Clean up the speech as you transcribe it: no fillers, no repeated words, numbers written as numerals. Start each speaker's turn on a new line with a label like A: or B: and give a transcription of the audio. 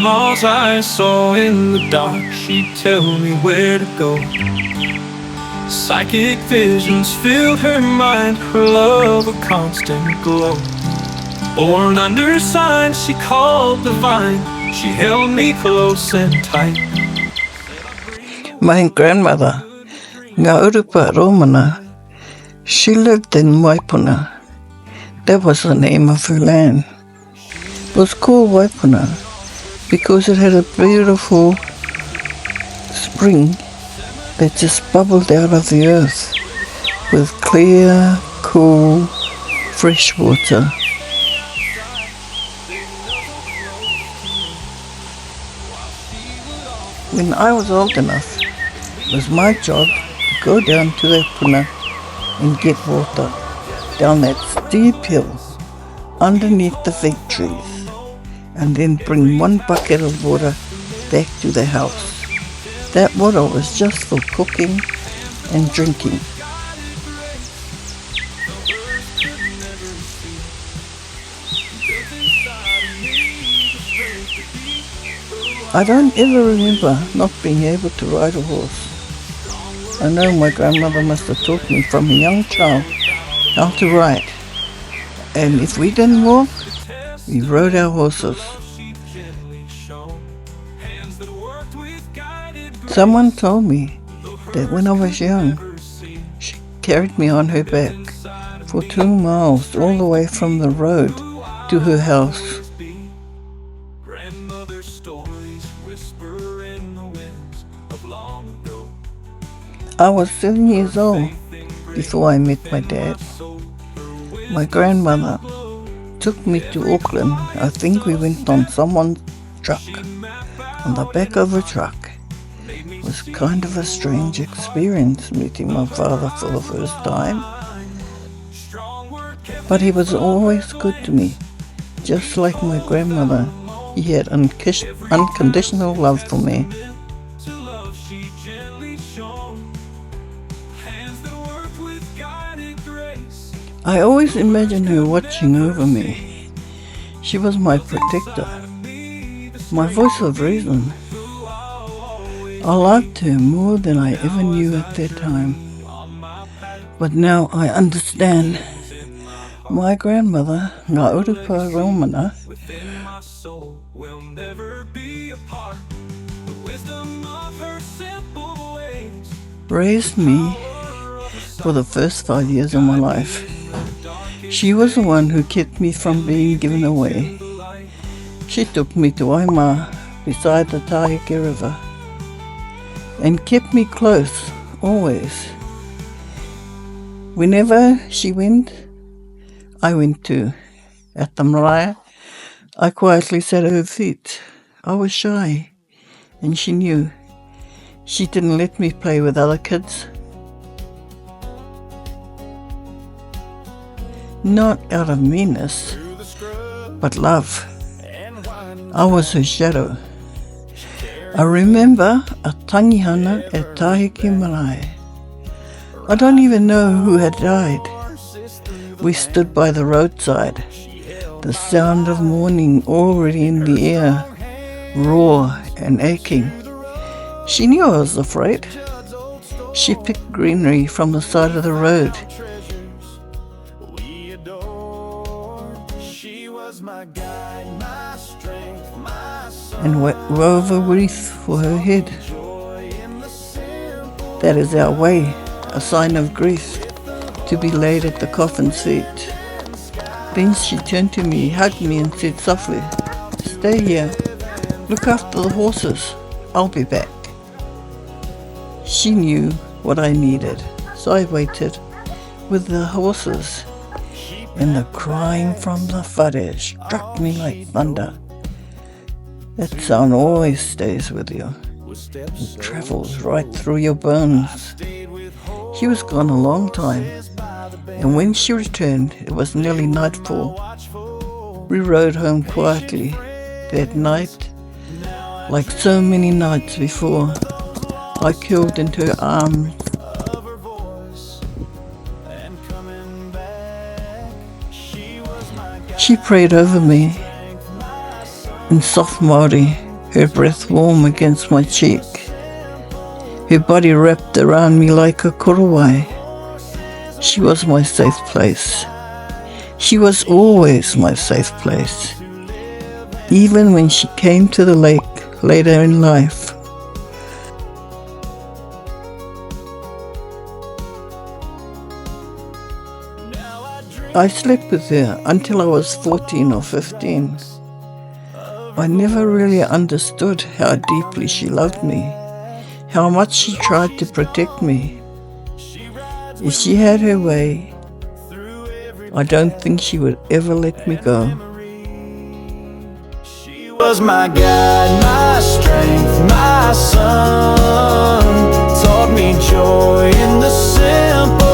A: grandma's eyes saw in the dark. She'd tell me where to go. Psychic visions filled her mind, her love a constant glow. Born under signs she called divine, she held me close and tight.
B: My grandmother, Ngaurupa Romana, she lived in Waipuna. That was the name of her land. It was called Waipuna because it had a beautiful spring that just bubbled out of the earth with clear, cool, fresh water. When I was old enough, it was my job to go down to the puna and get water down that steep hill underneath the fig trees, and then bring one bucket of water back to the house. That water was just for cooking and drinking. I don't ever remember not being able to ride a horse. I know my grandmother must have taught me from a young child how to ride. And if we didn't walk, we rode our horses. Someone told me that when I was young, she carried me on her back for 2 miles all the way from the road to her house. I was 7 years old before I met my dad. My grandmother took me to Auckland. I think we went on someone's truck, on the back of a truck. It was kind of a strange experience meeting my father for the first time. But he was always good to me, just like my grandmother. He had unconditional love for me. I always imagined her watching over me. She was my protector, my voice of reason. I loved her more than I ever knew at that time. But now I understand. My grandmother, Ngaurupa Romana, raised me for the first 5 years of my life. She was the one who kept me from being given away. She took me to Waima beside the Tahike River and kept me close, always. Whenever she went, I went too. At the marae, I quietly sat at her feet. I was shy, and she knew. She didn't let me play with other kids. Not out of meanness, but love. I was her shadow. I remember a tangihana at Tahike Marae. I don't even know who had died. We stood by the roadside, the sound of morning already in the air, raw and aching. She knew I was afraid. She picked greenery from the side of the road. And wove a wreath for her head. That is our way, a sign of grief, to be laid at the coffin's feet. Then she turned to me, hugged me and said softly, "Stay here, look after the horses, I'll be back." She knew what I needed, so I waited with the horses, and the crying from the whare struck me like thunder. That sound always stays with you. It travels right through your bones. She was gone a long time, and when she returned, it was nearly nightfall. We rode home quietly that night. Like so many nights before, I curled into her arms. She prayed over me in soft Māori. her breath warm against my cheek, her body wrapped around me like a korowai. She was my safe place. She was always my safe place, even when she came to the lake later in life. I slept with her until I was 14 or 15. I never really understood how deeply she loved me, how much she tried to protect me. If she had her way, I don't think she would ever let me go.
C: She was my guide, my strength, my sun, taught me joy in the simple.